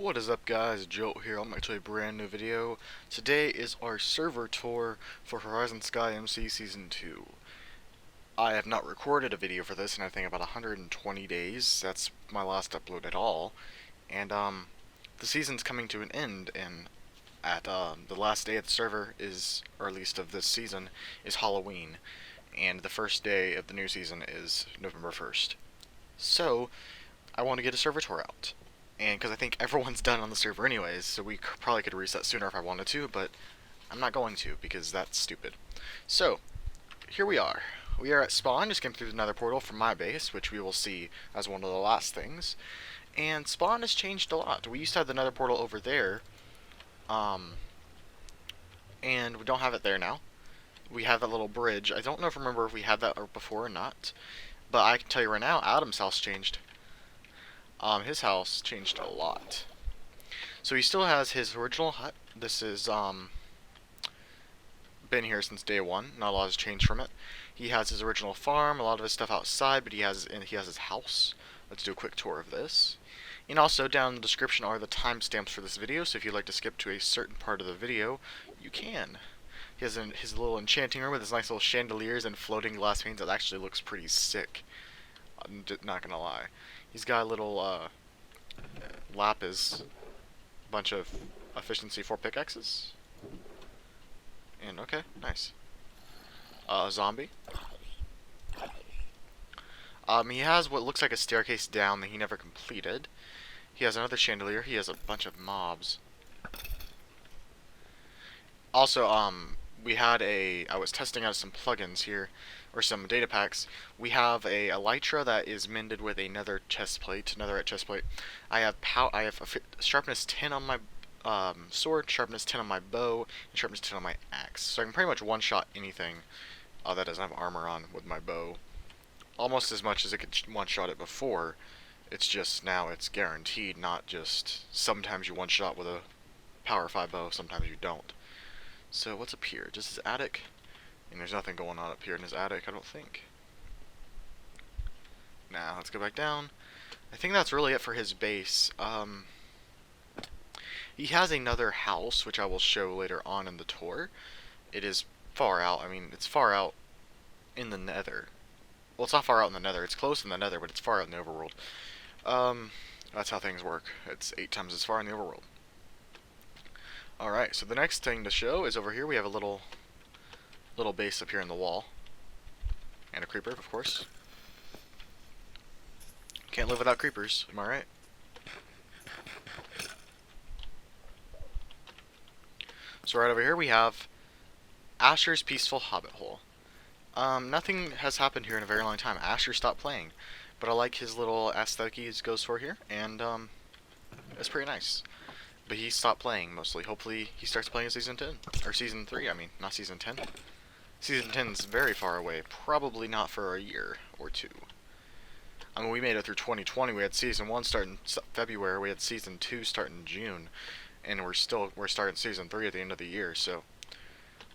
What is up, guys? Joe here. I'm going to a brand new video. Today is our server tour for Horizon Sky MC Season 2. I have not recorded a video for this in I think about 120 days. That's my last upload at all. And the season's coming to an end, and at the last day of the server is, or at least of this season, is Halloween. And the first day of the new season is November 1st. So, I want to get a server tour out. And because I think everyone's done on the server anyways, so we probably could reset sooner if I wanted to, but I'm not going to because that's stupid. So, here we are. We are at spawn, just came through the nether portal from my base, which we will see as one of the last things. And spawn has changed a lot. We used to have the nether portal over there, and we don't have it there now. We have that little bridge. I don't remember if we had that before or not, but I can tell you right now, Adam's house changed. His house changed a lot. So he still has his original hut. This is, been here since day one. Not a lot has changed from it. He has his original farm, a lot of his stuff outside, but he has his house. Let's do a quick tour of this. And also, down in the description are the timestamps for this video, so if you'd like to skip to a certain part of the video, you can. He has his little enchanting room with his nice little chandeliers and floating glass panes. That actually looks pretty sick. I'm not gonna lie. He's got a little lapis, bunch of efficiency 4 pickaxes, and okay, nice. Zombie. He has what looks like a staircase down that he never completed. He has another chandelier. He has a bunch of mobs. Also, I was testing out some plugins here, or some data packs. We have a elytra that is mended with a netherite chestplate. I have sharpness 10 on my sword, sharpness 10 on my bow, and sharpness 10 on my axe. So I can pretty much one-shot anything that doesn't have armor on with my bow. Almost as much as it could one-shot it before. It's just now it's guaranteed, not just sometimes you one-shot with a power 5 bow, sometimes you don't. So what's up here? Just his attic? And there's nothing going on up here in his attic, I don't think. Now, let's go back down. I think that's really it for his base. He has another house, which I will show later on in the tour. It is far out. I mean, it's far out in the nether. Well, it's not far out in the nether. It's close in the nether, but it's far out in the overworld. That's how things work. It's 8 times as far in the overworld. Alright, so the next thing to show is over here. We have a little base up here in the wall. And a creeper, of course. Can't live without creepers, am I right? So right over here we have Asher's Peaceful Hobbit Hole. Nothing has happened here in a very long time. Asher stopped playing. But I like his little aesthetic he goes for here, and it's pretty nice. But he stopped playing, mostly. Hopefully he starts playing in Season 10. Or Season 3, I mean, not Season 10. Season 10 is very far away. Probably not for a year or two. I mean, we made it through 2020. We had Season 1 start in February. We had Season 2 start in June. And we're starting Season 3 at the end of the year, so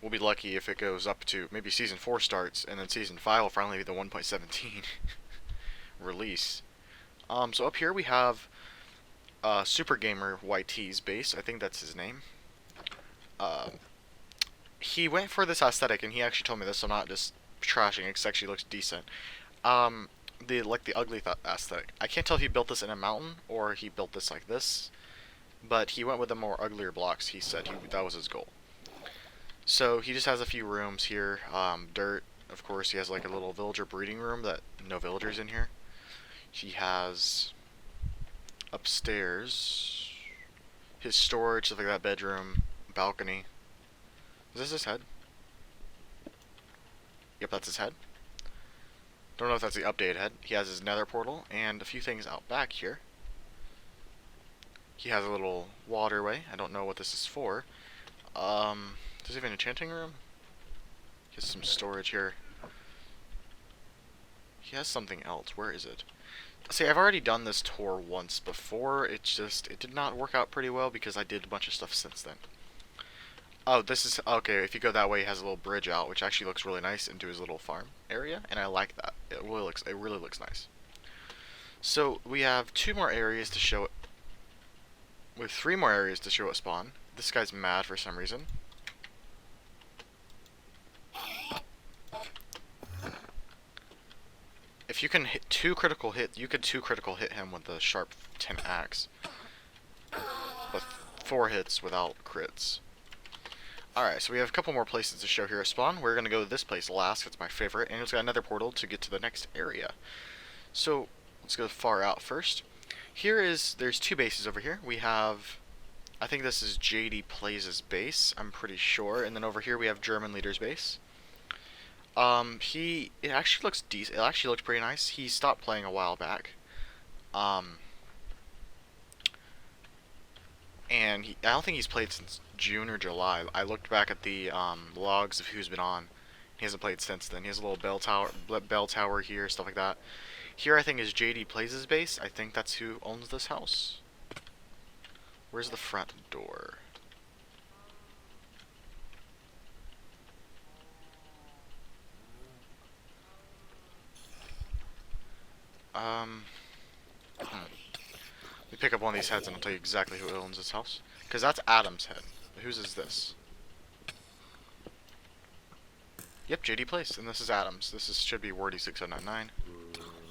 we'll be lucky if it goes up to, maybe Season 4 starts, and then Season 5 will finally be the 1.17 release. So up here we have Super Gamer YT's base. I think that's his name. He went for this aesthetic, and he actually told me this, so I'm not just trashing it, 'cause it actually looks decent. The ugly aesthetic. I can't tell if he built this in a mountain, or he built this like this, but he went with the more uglier blocks. He said that was his goal. So he just has a few rooms here. Dirt, of course. He has like a little villager breeding room that no villagers in here. He has upstairs his storage, stuff like that, bedroom, balcony. Is this his head? Yep, that's his head. Don't know if that's the updated head. He has his nether portal and a few things out back here. He has a little waterway. I don't know what this is for. Does he have an enchanting room? He has some storage here. He has something else. Where is it? See, I've already done this tour once before. It did not work out pretty well because I did a bunch of stuff since then. Oh, this is, okay, if you go that way, he has a little bridge out, which actually looks really nice into his little farm area, and I like that. It really looks nice. So, we have 2 more areas to show with 3 more areas to show at spawn. This guy's mad for some reason. If you can hit 2 critical hit, you could 2 critical hit him with the sharp tin axe. But 4 hits without crits. Alright, so we have a couple more places to show here at spawn. We're gonna go to this place last, it's my favorite, and it's got another portal to get to the next area. So, let's go far out first. There's 2 bases over here. We have, I think this is JD Plays' base, I'm pretty sure, and then over here we have German Leader's base. It actually looks decent. It actually looks pretty nice. He stopped playing a while back. And I don't think he's played since June or July. I looked back at the logs of who's been on. He hasn't played since then. He has a little bell tower here, stuff like that. Here I think is JD Plays' base. I think that's who owns this house. Where's the front door? Let me pick up one of these heads and I'll tell you exactly who owns this house. Because that's Adam's head. Whose is this? Yep, JD Place, and this is Adam's. Should be Wordy6099.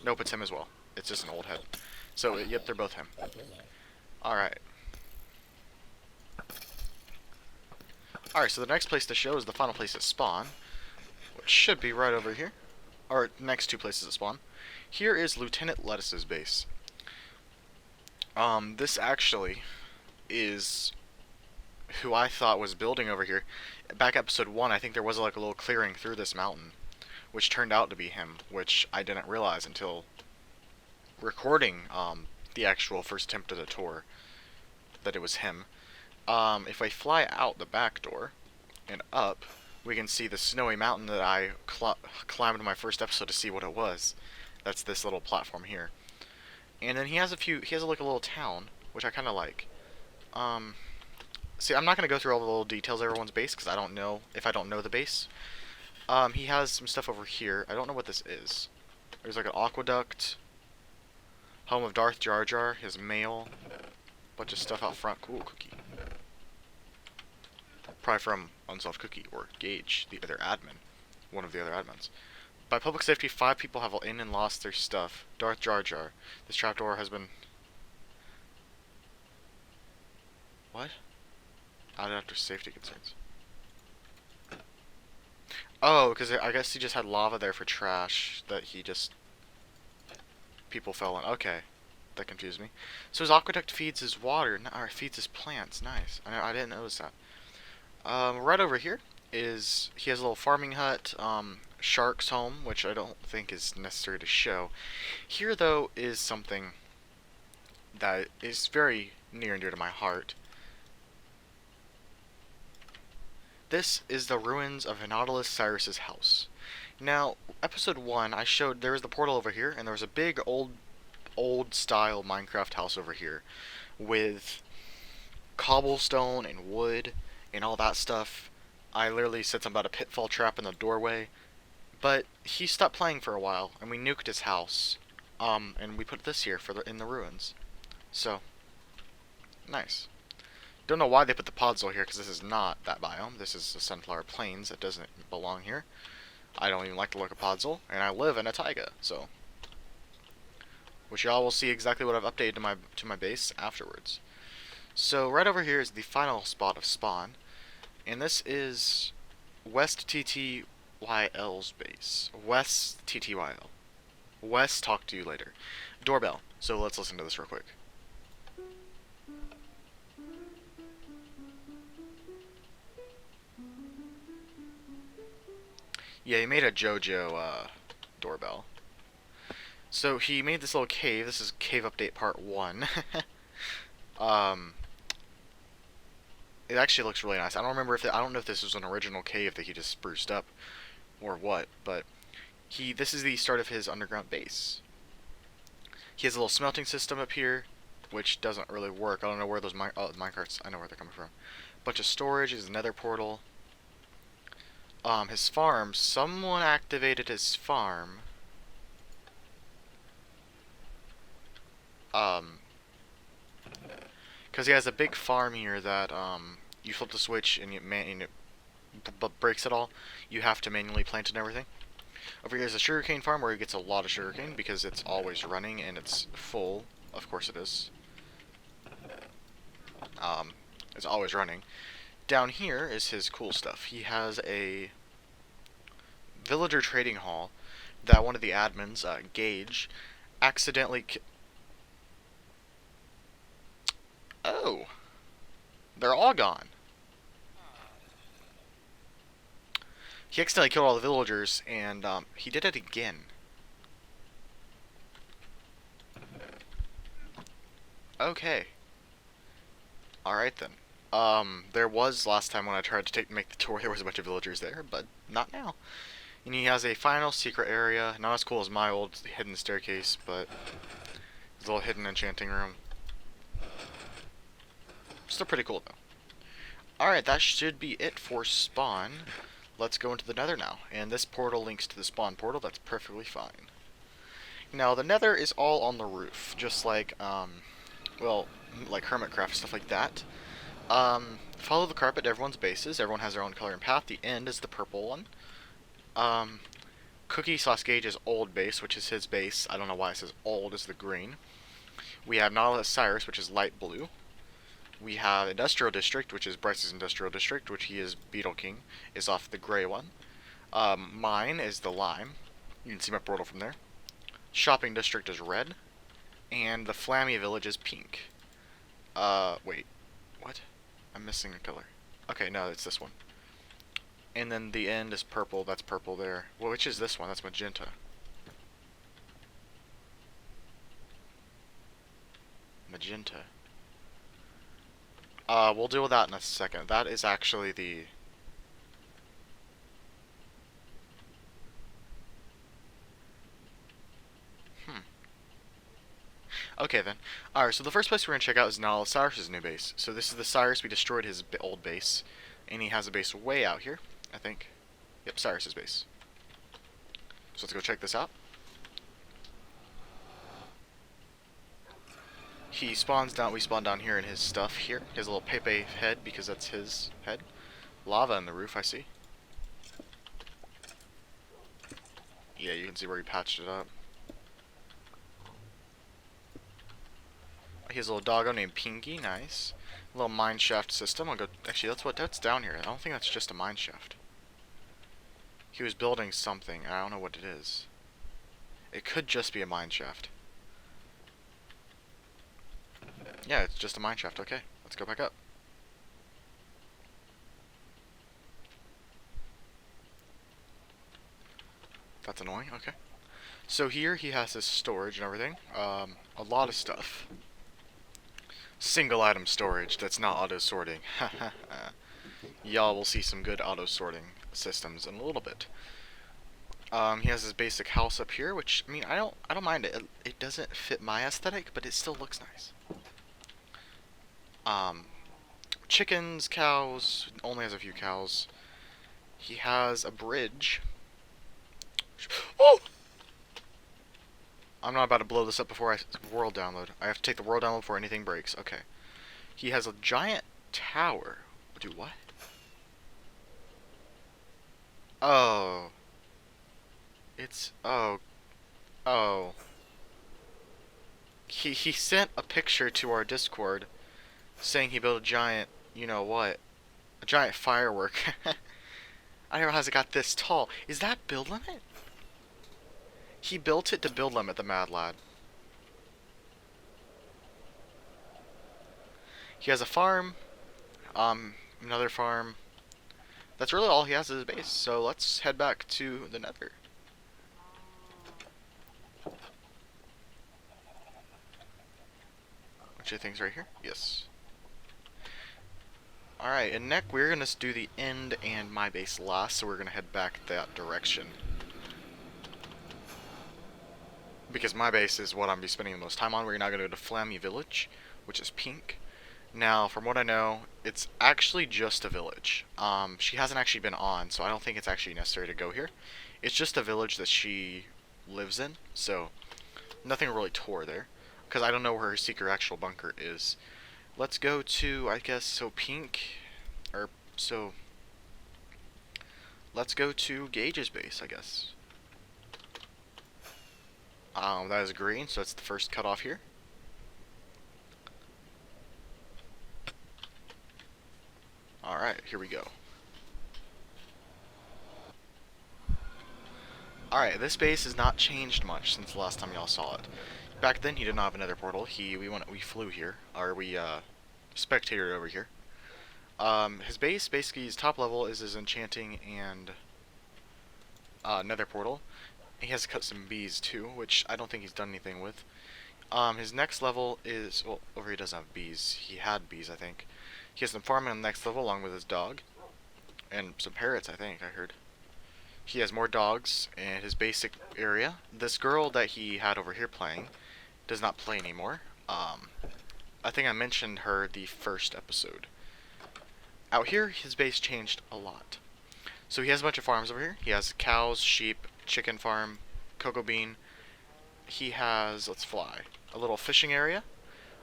Nope, it's him as well. It's just an old head. So, yep, they're both him. Alright. Alright, so the next place to show is the final place at spawn, which should be right over here. Or, next 2 places at spawn. Here is Lieutenant Lettuce's base. This actually is who I thought was building over here. Back episode 1, I think there was like a little clearing through this mountain, which turned out to be him, which I didn't realize until recording the actual first attempt of the tour, that it was him. If I fly out the back door and up, we can see the snowy mountain that I climbed in my first episode to see what it was. That's this little platform here. And then he has like a little town, which I kind of like. See, I'm not going to go through all the little details of everyone's base, because I don't know if I don't know the base. He has some stuff over here. I don't know what this is. There's like an aqueduct. Home of Darth Jar Jar, his mail. Bunch of stuff out front. Cool, cookie. Probably from Unsolved Cookie, or Gage, the other admin. One of the other admins. By public safety, 5 people have in and lost their stuff. Darth Jar Jar. This trapdoor has been... What? Added after safety concerns. Oh, because I guess he just had lava there for trash that he just... people fell in. Okay. That confused me. So his aqueduct feeds his water, or feeds his plants. Nice. I didn't notice that. Right over here is... he has a little farming hut, Shark's home, which I don't think is necessary to show. Here, though, is something that is very near and dear to my heart. This is the ruins of Nautilus Cyrus's house. Now, episode 1, I showed there was the portal over here, and there was a big old-style Minecraft house over here with cobblestone and wood and all that stuff. I literally said something about a pitfall trap in the doorway. But he stopped playing for a while, and we nuked his house. And we put this here in the ruins. So, nice. Don't know why they put the podzol here, because this is not that biome. This is the Sunflower Plains. It doesn't belong here. I don't even like the look of podzol, and I live in a taiga, so. Which y'all will see exactly what I've updated to my base afterwards. So, right over here is the final spot of spawn. And this is West TTYL's base. West TTYL. West, talk to you later. Doorbell. So let's listen to this real quick. Yeah, he made a JoJo doorbell. So he made this little cave. This is Cave Update Part 1. It actually looks really nice. I don't know if this was an original cave that he just spruced up or what, but this is the start of his underground base. He has a little smelting system up here, which doesn't really work. I don't know where those minecarts, I know where they're coming from. Bunch of storage, his nether portal. His farm, someone activated his farm. Because Because he has a big farm here that you flip the switch and it breaks it all. You have to manually plant it and everything. Over here is a sugarcane farm where he gets a lot of sugarcane because it's always running and it's full. Of course it is. It's always running. Down here is his cool stuff. He has a villager trading hall that one of the admins, Gage, accidentally oh, they're all gone. He accidentally killed all the villagers, and he did it again. Okay. Alright then. There was last time when I tried to make the tour, there was a bunch of villagers there, but not now. And he has a final secret area, not as cool as my old hidden staircase, but his little hidden enchanting room. Still pretty cool though. Alright, that should be it for spawn. Let's go into the nether now, and this portal links to the spawn portal. That's perfectly fine. Now the nether is all on the roof, just like well, like Hermitcraft, stuff like that. Follow the carpet to everyone's bases. Everyone has their own color and path. The end is the purple one. Cookie/Gage's old base, which is his base. I don't know why it says old, is the green. We have Nautilus Cyrus, which is light blue. We have Industrial District, which is Bryce's Industrial District, which he is Beetle King, is off the gray one. Mine is the lime. You can see my portal from there. Shopping District is red. And the Flammy Village is pink. Wait. What? I'm missing a color. Okay, no, it's this one. And then the end is purple. That's purple there. Well, which is this one? That's magenta. Magenta. We'll deal with that in a second. That is actually the... Okay then. Alright, so the first place we're going to check out is Nautilus Cyrus' new base. So this is the Cyrus. We destroyed his old base. And he has a base way out here, I think. Yep, Cyrus' base. So let's go check this out. He spawns down, we spawn down here in his stuff here. His little Pepe head, because that's his head. Lava in the roof, I see. Yeah, you can see where he patched it up. He has a little doggo named Pinky, nice. A little mine shaft system. I'll go, actually that's down here. I don't think that's just a mine shaft. He was building something, I don't know what it is. It could just be a mine shaft. Yeah, it's just a mine shaft, okay. Let's go back up. That's annoying, okay. So here he has his storage and everything. A lot of stuff. Single item storage that's not auto sorting. Y'all will see some good auto sorting systems in a little bit. He has his basic house up here, which I mean I don't mind it. It doesn't fit my aesthetic, but it still looks nice. Chickens, cows, only has a few cows. He has a bridge. Oh! I'm not about to blow this up before I world download. I have to take the world download before anything breaks. Okay. He has a giant tower. Do what? Oh. It's... Oh. Oh. He sent a picture to our Discord saying he built a giant, you know what? A giant firework. I didn't realize it got this tall. Is that build limit? He built it to build limit, the Mad Lad. He has a farm, another farm. That's really all he has as his base, so let's head back to the nether. Which I think is right here? Yes. Alright, and next we're going to do the end and my base last, so we're going to head back that direction. Because my base is what I'm be spending the most time on. We're now going to go to Flammy Village, which is pink. Now, from what I know, it's actually just a village. She hasn't actually been on, so I don't think it's actually necessary to go here. It's just a village that she lives in, so nothing really tore there. Because I don't know where her secret actual bunker is. let's go to, I guess, so pink, or so, let's go to Gage's base, I guess. That is green, so that's the first cutoff here. Alright, here we go. Alright, this base has not changed much since the last time y'all saw it. Back then, he did not have another portal. We flew here, or we spectated over here. His base, basically, his top level is his enchanting and nether portal. He has cut some bees too, which I don't think he's done anything with. His next level is, well, over here he doesn't have bees. He had bees, I think. He has some farming on the next level along with his dog. And some parrots, I think, I heard. He has more dogs in his basic area. This girl that he had over here playing does not play anymore. I think I mentioned her the first episode. Out here, his base changed a lot. So he has a bunch of farms over here. He has cows, sheep, chicken farm, cocoa bean. He has, let's fly, a little fishing area.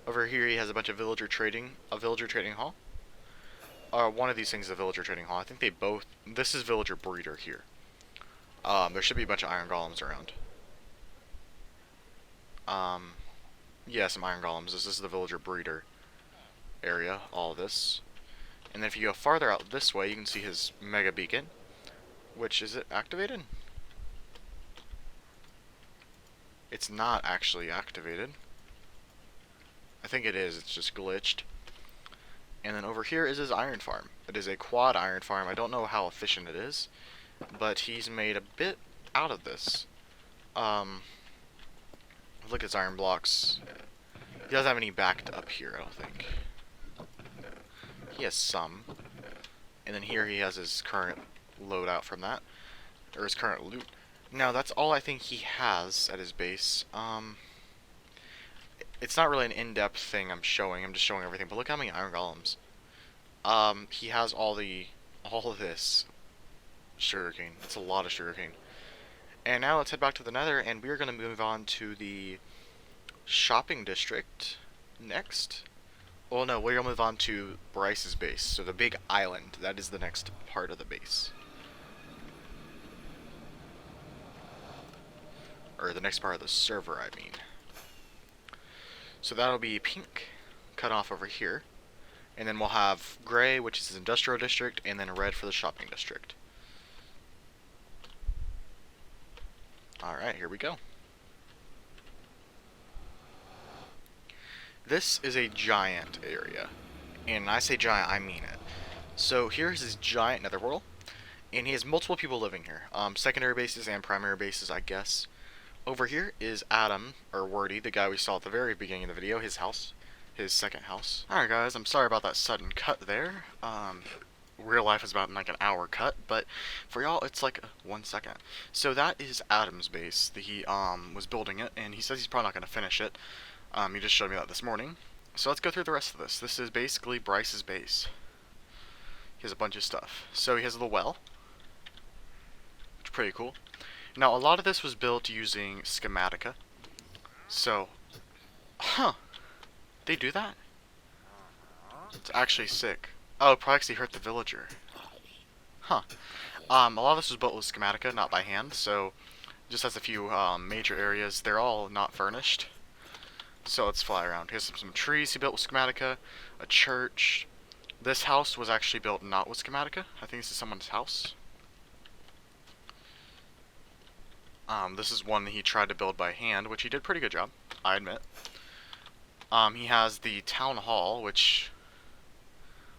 Over here he has a bunch of villager trading hall. One of these things is a villager trading hall. I think they both, this is villager breeder here. There should be a bunch of iron golems around. Yeah, some iron golems. This is the villager breeder area, all of this. And then if you go farther out this way, you can see his mega beacon. Which, is it activated? It's not actually activated. I think it is, it's just glitched. And then over here is his iron farm. It is a quad iron farm. I don't know how efficient it is, but he's made a bit out of this. Look at his iron blocks. He doesn't have any backed up here, I don't think. He has some. And then here he has his current loadout from that, or his current loot. Now that's all I think he has at his base. It's not really an in-depth thing I'm showing. I'm just showing everything. But look how many iron golems. He has all of this sugarcane. It's a lot of sugarcane. And now let's head back to the Nether, and we're gonna move on to the shopping district next. Well, no, we're gonna move on to Bryce's base. So the big island. That is the next part of the base. Or the next part of the server, I mean. So that'll be pink, cut off over here. And then we'll have gray, which is the industrial district, and then red for the shopping district. Alright, here we go. This is a giant area. And when I say giant, I mean it. So here's his giant nether portal. And he has multiple people living here. Secondary bases and primary bases, I guess. Over here is Adam, or Wordy, the guy we saw at the very beginning of the video, his house. His second house. Alright guys, I'm sorry about that sudden cut there. Real life is about like an hour cut, but for y'all it's like 1 second. So that is Adam's base. He was building it, and he says he's probably not going to finish it. He just showed me that this morning. So let's go through the rest of this. This is basically Bryce's base. He has a bunch of stuff. So he has the well, which is pretty cool. Now, a lot of this was built using Schematica. So, they do that? It's actually sick. Oh, it probably actually hurt the villager. Huh. A lot of this was built with Schematica, not by hand, so just has a few major areas. They're all not furnished. So let's fly around. Here's some trees he built with Schematica, a church. This house was actually built not with Schematica. I think this is someone's house. This is one that he tried to build by hand, which he did a pretty good job, I admit. He has the town hall, which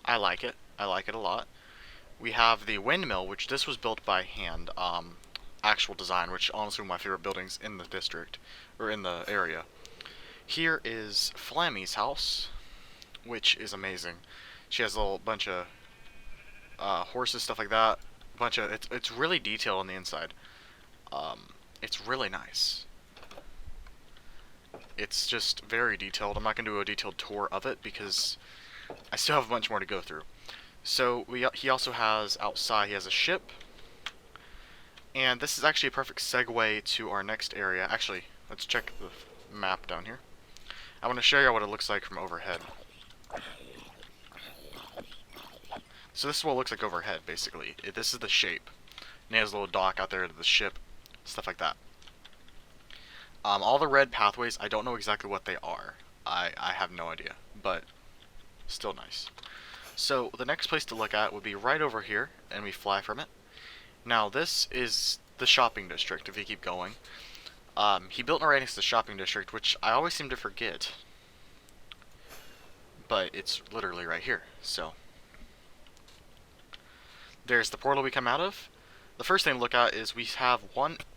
I like it. I like it a lot. We have the windmill, which this was built by hand. Actual design, which honestly one of my favorite buildings in the district, or in the area. Here is Flammy's house, which is amazing. She has a little bunch of horses, stuff like that. It's really detailed on the inside. It's really nice. It's just very detailed. I'm not going to do a detailed tour of it because I still have a bunch more to go through. So he also has outside, he has a ship. And this is actually a perfect segue to our next area. Actually, let's check the map down here. I want to show you what it looks like from overhead. So this is what it looks like overhead, basically. This is the shape. And it has a little dock out there to the ship, stuff like that. All the red pathways, I don't know exactly what they are. I have no idea, but still nice. So the next place to look at would be right over here, and we fly from it. Now this is the shopping district, if you keep going. He built right next to the shopping district, which I always seem to forget. But it's literally right here, so. There's the portal we come out of. The first thing to look at is we have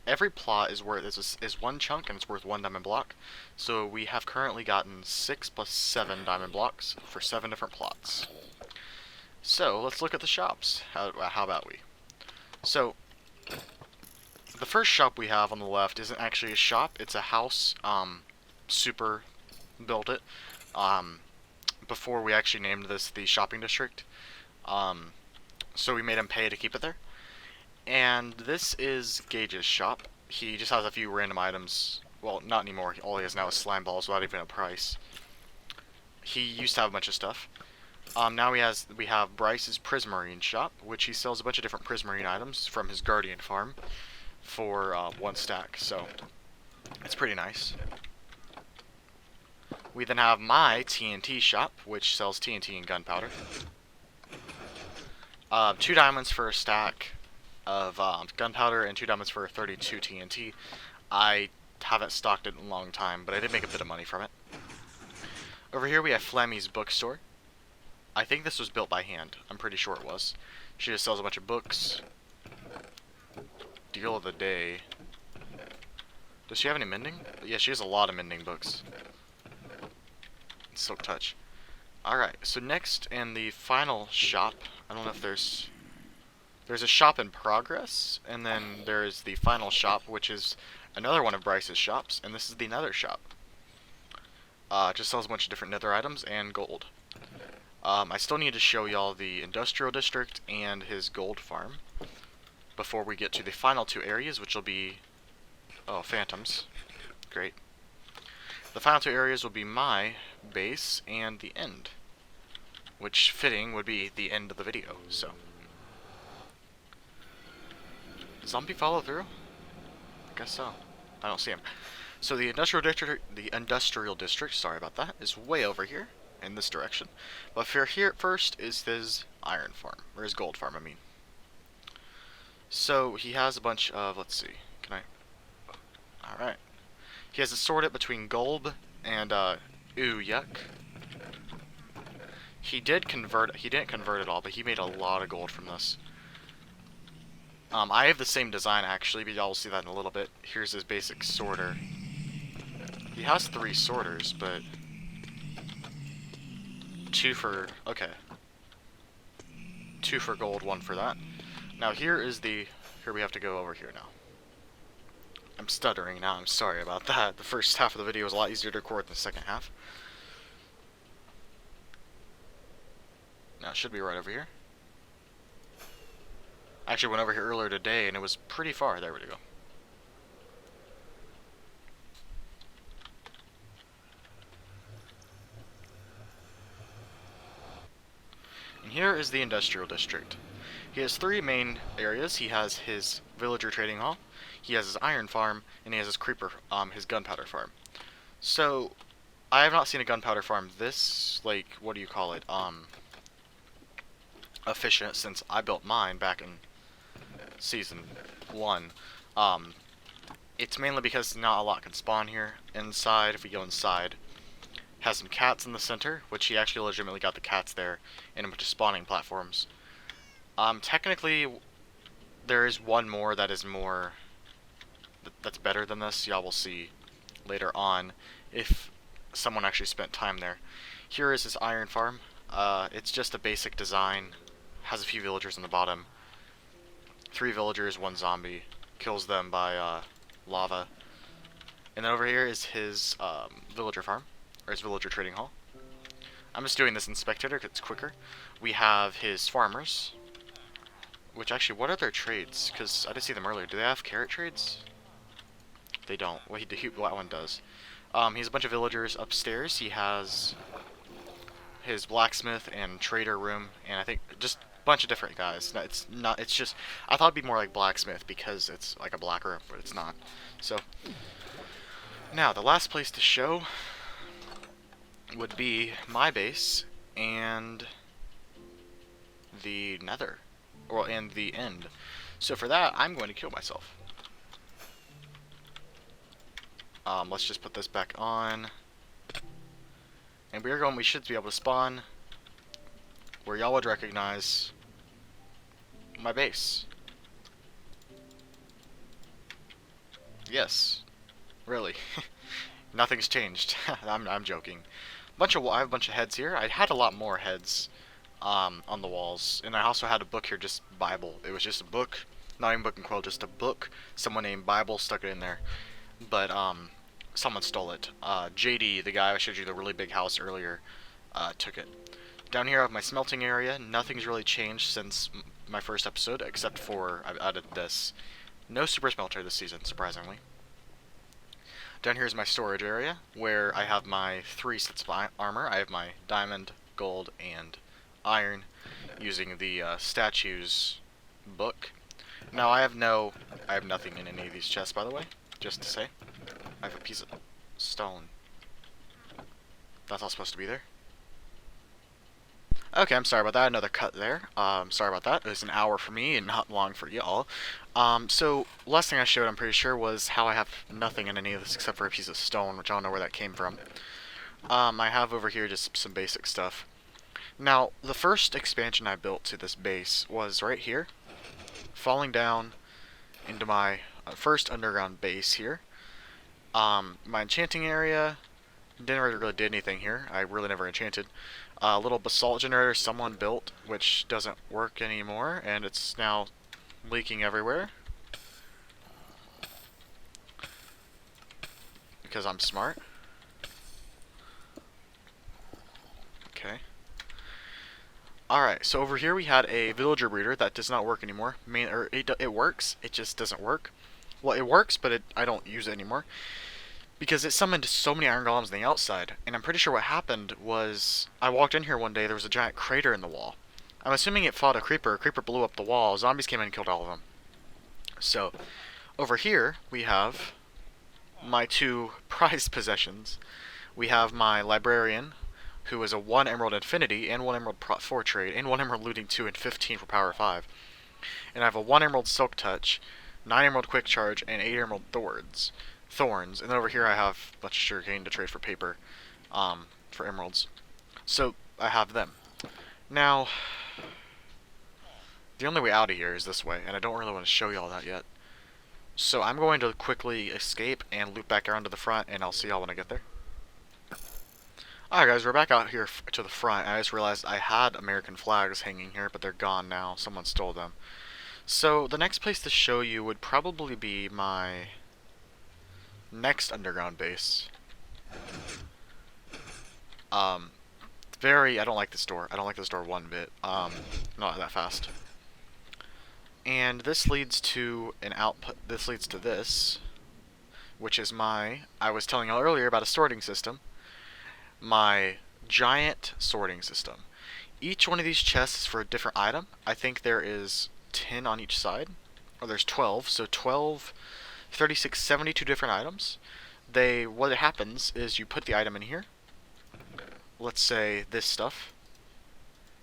every plot is worth is one chunk and it's worth 1 diamond block. So we have currently gotten 6 plus 7 diamond blocks for 7 different plots. So let's look at the shops. How about we? So the first shop we have on the left isn't actually a shop, it's a house. Super built it before we actually named this the shopping district. So we made him pay to keep it there. And this is Gage's shop. He just has a few random items. Well, not anymore. All he has now is slime balls without even a price. He used to have a bunch of stuff. Now we have Bryce's Prismarine shop, which he sells a bunch of different Prismarine items from his Guardian farm for 1 stack. So it's pretty nice. We then have my TNT shop, which sells TNT and gunpowder. 2 diamonds for a stack of gunpowder and 2 diamonds for 32 TNT. I haven't stocked it in a long time, but I did make a bit of money from it. Over here we have Flammy's bookstore. I think this was built by hand. I'm pretty sure it was. She just sells a bunch of books. Deal of the day. Does she have any mending? Yeah, she has a lot of mending books. Silk Touch. Alright, so next in the final shop, I don't know if there's a shop in progress, and then there's the final shop, which is another one of Bryce's shops, and this is the nether shop. Just sells a bunch of different nether items and gold. I still need to show y'all the industrial district and his gold farm before we get to the final 2 areas, which will be phantoms. Great. The final 2 areas will be my base and the end, which fitting would be the end of the video. So zombie follow through? I guess so. I don't see him. So the industrial district, sorry about that, is way over here in this direction. But for here first is his iron farm, or his gold farm, I mean. So he has a bunch of, let's see, can I? Alright. He has it sorted between gold and ooh, yuck. He didn't convert it all, but he made a lot of gold from this. I have the same design actually, but y'all will see that in a little bit. Here's his basic sorter. He has 3 sorters, but 2 for, okay. 2 for gold, 1 for that. Now here we have to go over here now. I'm stuttering now, I'm sorry about that. The first half of the video was a lot easier to record than the second half. Now it should be right over here. I actually went over here earlier today and it was pretty far. There we go. And here is the industrial district. He has 3 main areas. He has his villager trading hall, he has his iron farm, and he has his creeper, his gunpowder farm. So, I have not seen a gunpowder farm this, like, what do you call it, efficient since I built mine back in Season 1. It's mainly because not a lot can spawn here. Inside, if we go inside, has some cats in the center, which he actually legitimately got the cats there, and a bunch of spawning platforms. Technically, there is one more that is more, that's better than this. Y'all will see later on if someone actually spent time there. Here is his iron farm. It's just a basic design. Has a few villagers on the bottom. 3 villagers, 1 zombie. Kills them by lava. And then over here is his villager farm, or his villager trading hall. I'm just doing this in spectator because it's quicker. We have his farmers, which actually, what are their trades? Because I didn't see them earlier. Do they have carrot trades? They don't. Well, that one does. He has a bunch of villagers upstairs. He has his blacksmith and trader room, and I think just a bunch of different guys. It's not. It's just I thought it'd be more like blacksmith because it's like a black room, but it's not. So now the last place to show would be my base and the Nether, or and the end. So for that, I'm going to kill myself. Let's just put this back on. And we should be able to spawn where y'all would recognize my base. Yes. Really. Nothing's changed. I'm joking. I have a bunch of heads here. I had a lot more heads on the walls. And I also had a book here, just Bible. It was just a book. Not even book and quill, just a book. Someone named Bible stuck it in there. But someone stole it. JD, the guy I showed you the really big house earlier, took it. Down here I have my smelting area. Nothing's really changed since my first episode, except for I've added this. No super smelter this season, surprisingly. Down here is my storage area, where I have my 3 sets of armor. I have my diamond, gold, and iron, using the statues book. Now I have nothing in any of these chests, by the way, just to say. I have a piece of stone. That's all supposed to be there. Okay, I'm sorry about that. Another cut there. Sorry about that. It was an hour for me and not long for y'all. So, last thing I showed, I'm pretty sure, was how I have nothing in any of this except for a piece of stone, which I don't know where that came from. I have over here just some basic stuff. Now, the first expansion I built to this base was right here, falling down into my first underground base here. My enchanting area, didn't really did anything here. I really never enchanted. A little basalt generator someone built, which doesn't work anymore, and it's now leaking everywhere. Because I'm smart. Okay. Alright, so over here we had a villager breeder that does not work anymore. It works, it just doesn't work. Well, it works, but I don't use it anymore. Because it summoned so many iron golems on the outside, and I'm pretty sure what happened was I walked in here one day, there was a giant crater in the wall. I'm assuming it fought a creeper blew up the wall, zombies came in and killed all of them. So, over here we have my 2 prized possessions. We have my librarian, who is a 1 emerald infinity, and 1 emerald prot 4 trade, and 1 emerald looting 2, and 15 for power 5. And I have a 1 emerald silk touch, 9 emerald quick charge, and 8 emerald thorns. And then over here I have a bunch of sugarcane to trade for paper, for emeralds. So I have them. Now, the only way out of here is this way, and I don't really want to show you all that yet. So I'm going to quickly escape and loop back around to the front, and I'll see y'all when I get there. Alright guys, we're back out here to the front, and I just realized I had American flags hanging here, but they're gone now. Someone stole them. So the next place to show you would probably be my next underground base. I don't like this door. I don't like this door one bit. Not that fast. And this leads to an output. This leads to this, which is I was telling you earlier about a sorting system. My giant sorting system. Each one of these chests is for a different item. I think there is 10 on each side. Or there's 12. So 12, 36, 72 different items. What happens is you put the item in here. Let's say this stuff.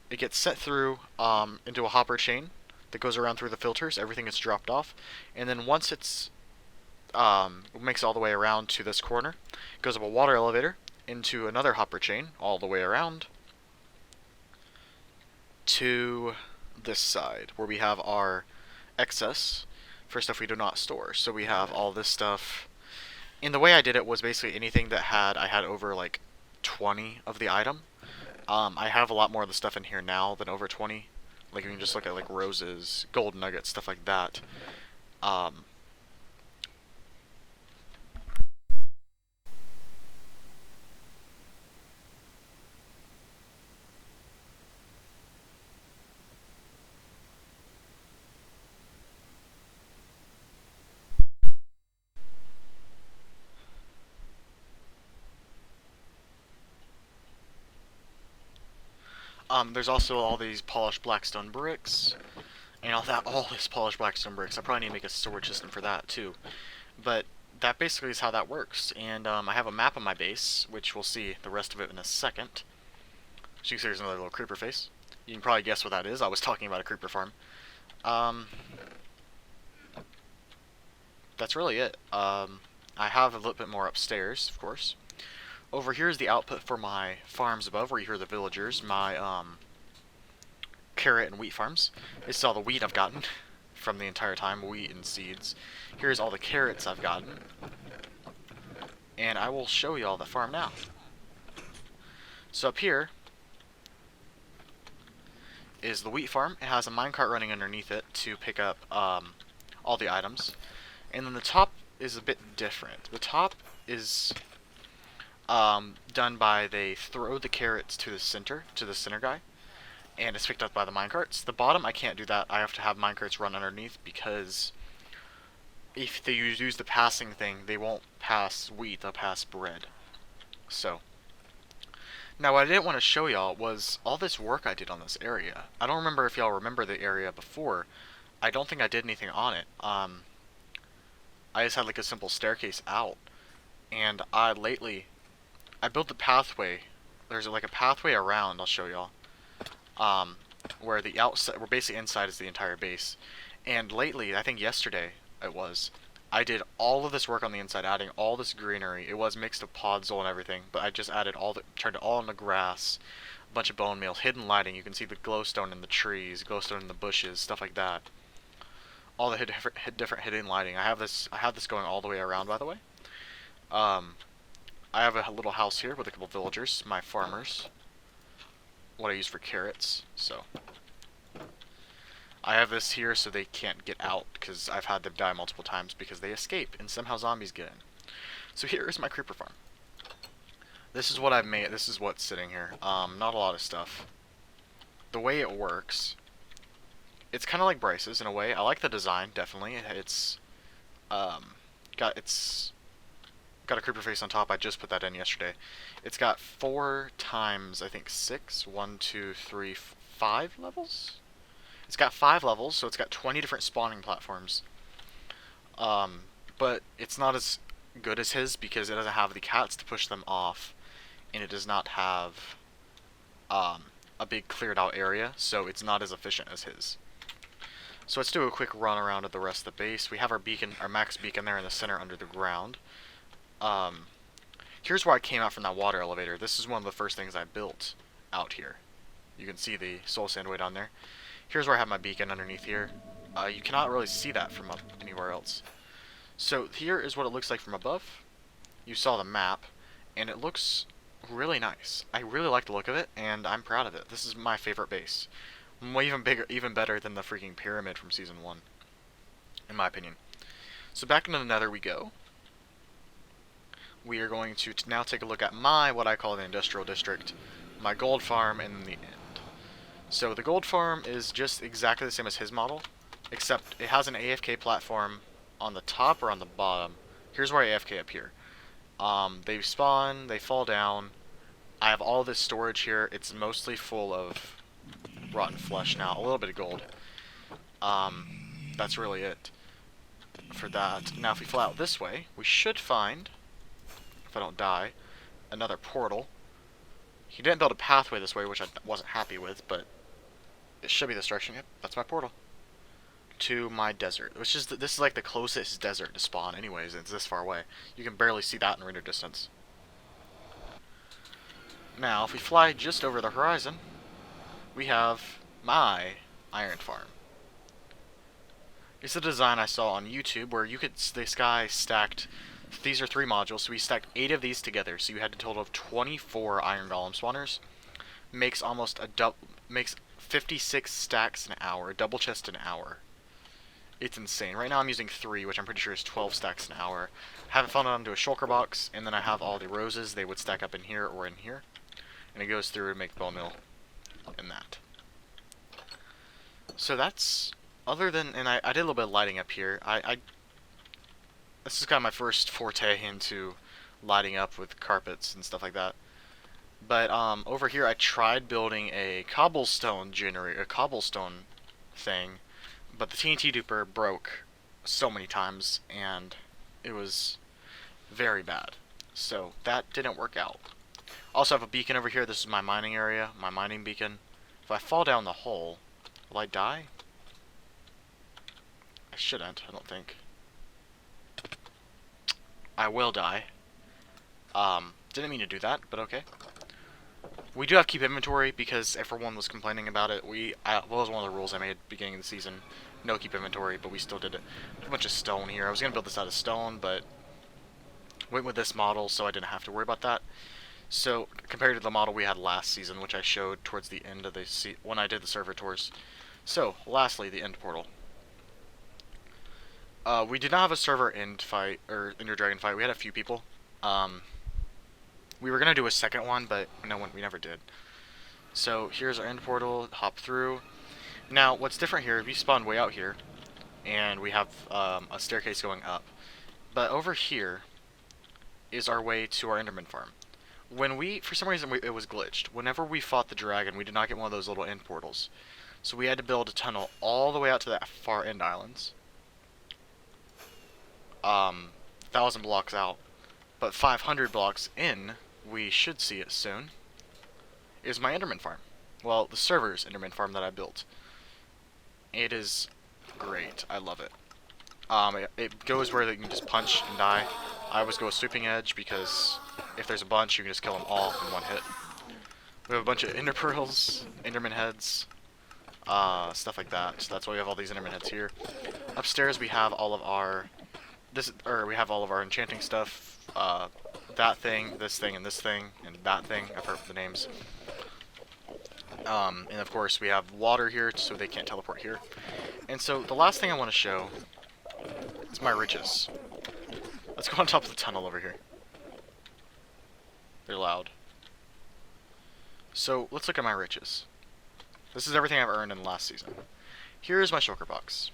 It gets set through into a hopper chain that goes around through the filters. Everything gets dropped off, and then once it makes it all the way around to this corner, it goes up a water elevator into another hopper chain all the way around to this side where we have our excess for stuff we do not store. So we have all this stuff. And the way I did it was basically anything that I had over like 20 of the item. I have a lot more of the stuff in here now than over 20. Like you can just look at like roses, gold nuggets, stuff like that. There's also all these polished blackstone bricks, and all this polished blackstone bricks. I probably need to make a storage system for that too. But that basically is how that works. And I have a map of my base, which we'll see the rest of it in a second. So you can see there's another little creeper face. You can probably guess what that is. I was talking about a creeper farm. That's really it. I have a little bit more upstairs, of course. Over here is the output for my farms above, where you hear the villagers. My carrot and wheat farms. This is all the wheat I've gotten from the entire time, wheat and seeds. Here's all the carrots I've gotten. And I will show you all the farm now. So up here is the wheat farm. It has a minecart running underneath it to pick up all the items. And then the top is a bit different. The top is done by they throw the carrots to the center guy, and it's picked up by the minecarts. The bottom, I can't do that. I have to have minecarts run underneath, because if they use the passing thing, they won't pass wheat, they'll pass bread. So, now what I didn't want to show y'all was all this work I did on this area. I don't remember if y'all remember the area before. I don't think I did anything on it. I just had like a simple staircase out, and I built the pathway. There's like a pathway around, I'll show y'all. Where the outside, where basically inside is the entire base. And lately, I think yesterday it was, I did all of this work on the inside, adding all this greenery. It was mixed of podzol and everything, but I just added turned it all into grass, a bunch of bone meal, hidden lighting. You can see the glowstone in the trees, glowstone in the bushes, stuff like that. All the different hidden lighting. I have this going all the way around, by the way. I have a little house here with a couple villagers, my farmers. What I use for carrots, so I have this here so they can't get out, because I've had them die multiple times because they escape and somehow zombies get in. So here is my creeper farm. This is what I've made. This is what's sitting here. Not a lot of stuff. The way it works, it's kind of like Bryce's in a way. I like the design, definitely. It's got a creeper face on top. I just put that in yesterday. It's got 4 times, I think 6, 1, 2, 3, 5 levels? It's got 5 levels, so it's got 20 different spawning platforms. But it's not as good as his because it doesn't have the cats to push them off, and it does not have a big cleared out area, so it's not as efficient as his. So let's do a quick run around of the rest of the base. We have our beacon, our max beacon there in the center under the ground. Here's where I came out from that water elevator. This is one of the first things I built out here. You can see the soul sand way down there. Here's where I have my beacon underneath here. You cannot really see that from up anywhere else. So here is what it looks like from above. You saw the map, and it looks really nice. I really like the look of it, and I'm proud of it. This is my favorite base. Even better than the freaking pyramid from Season 1, in my opinion. So back into the Nether we go. We are going to now take a look at what I call the industrial district, my gold farm, and the end. So the gold farm is just exactly the same as his model, except it has an AFK platform on the top or on the bottom. Here's where I AFK up here. They spawn, they fall down. I have all this storage here. It's mostly full of rotten flesh now, a little bit of gold. That's really it for that. Now if we fly out this way, we should find, if I don't die, another portal. He didn't build a pathway this way, which I wasn't happy with, but it should be this direction. Yep, that's my portal to my desert, which is this is like the closest desert to spawn anyways. It's this far away. You can barely see that in render distance. Now if we fly just over the horizon, we have my iron farm. It's a design I saw on YouTube where this guy stacked, these are 3 modules, so we stacked 8 of these together, so you had a total of 24 iron golem spawners. Makes makes 56 stacks an hour, double chest an hour. It's insane. Right now I'm using 3, which I'm pretty sure is 12 stacks an hour. Haven't found it onto a shulker box, and then I have all the roses. They would stack up in here or in here. And it goes through and make bone meal in that. So that's, other than, and I did a little bit of lighting up here. This is kind of my first forte into lighting up with carpets and stuff like that. But over here I tried building a cobblestone generator, a cobblestone thing, but the TNT duper broke so many times and it was very bad. So that didn't work out. Also have a beacon over here. This is my mining area, my mining beacon. If I fall down the hole, will I die? I shouldn't, I don't think. I will die. Didn't mean to do that, but okay. We do have to keep inventory because everyone was complaining about it. What was one of the rules I made at the beginning of the season? No keep inventory, but we still did it. A bunch of stone here. I was going to build this out of stone, but went with this model so I didn't have to worry about that. So, compared to the model we had last season, which I showed towards the end of the when I did the server tours. So, lastly, the end portal. We did not have a server end fight, or Ender Dragon fight. We had a few people. We were going to do a second one, but we never did. So, here's our end portal, hop through. Now, what's different here, we spawned way out here, and we have a staircase going up. But over here is our way to our Enderman farm. For some reason, it was glitched. Whenever we fought the dragon, we did not get one of those little end portals. So we had to build a tunnel all the way out to that far end islands. 1,000 blocks out. But 500 blocks in, we should see it soon, is my Enderman farm. Well, the server's Enderman farm that I built. It is great. I love it. It goes where you can just punch and die. I always go with Sweeping Edge because if there's a bunch, you can just kill them all in one hit. We have a bunch of Ender Pearls, Enderman Heads, stuff like that. So that's why we have all these Enderman Heads here. Upstairs we have all of our enchanting stuff. That thing, this thing, and this thing, and that thing. I've heard the names. And of course we have water here, so they can't teleport here. And so the last thing I want to show is my riches. Let's go on top of the tunnel over here. They're loud. So let's look at my riches. This is everything I've earned in the last season. Here is my shulker box.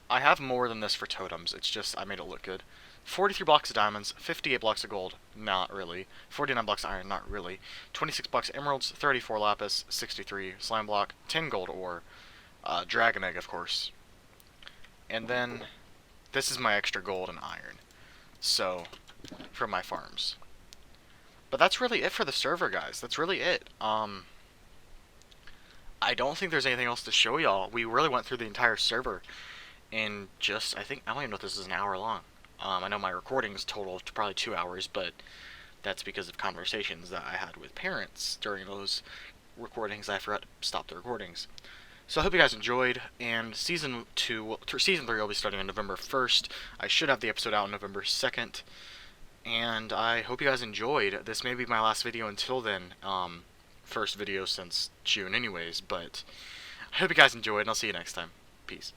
I have more than this for totems, it's just I made it look good. 43 blocks of diamonds, 58 blocks of gold, not really. 49 blocks of iron, not really. 26 blocks of emeralds, 34 lapis, 63 slime block, 10 gold ore, dragon egg of course. And then this is my extra gold and iron. So, from my farms. But that's really it for the server, guys. That's really it. I don't think there's anything else to show y'all. We really went through the entire server in just, I don't even know if this is an hour long. I know my recordings total probably 2 hours, but that's because of conversations that I had with parents during those recordings. I forgot to stop the recordings. So I hope you guys enjoyed, and Season 3 will be starting on November 1st. I should have the episode out on November 2nd, and I hope you guys enjoyed. This may be my last video until then, first video since June anyways, but I hope you guys enjoyed, and I'll see you next time. Peace.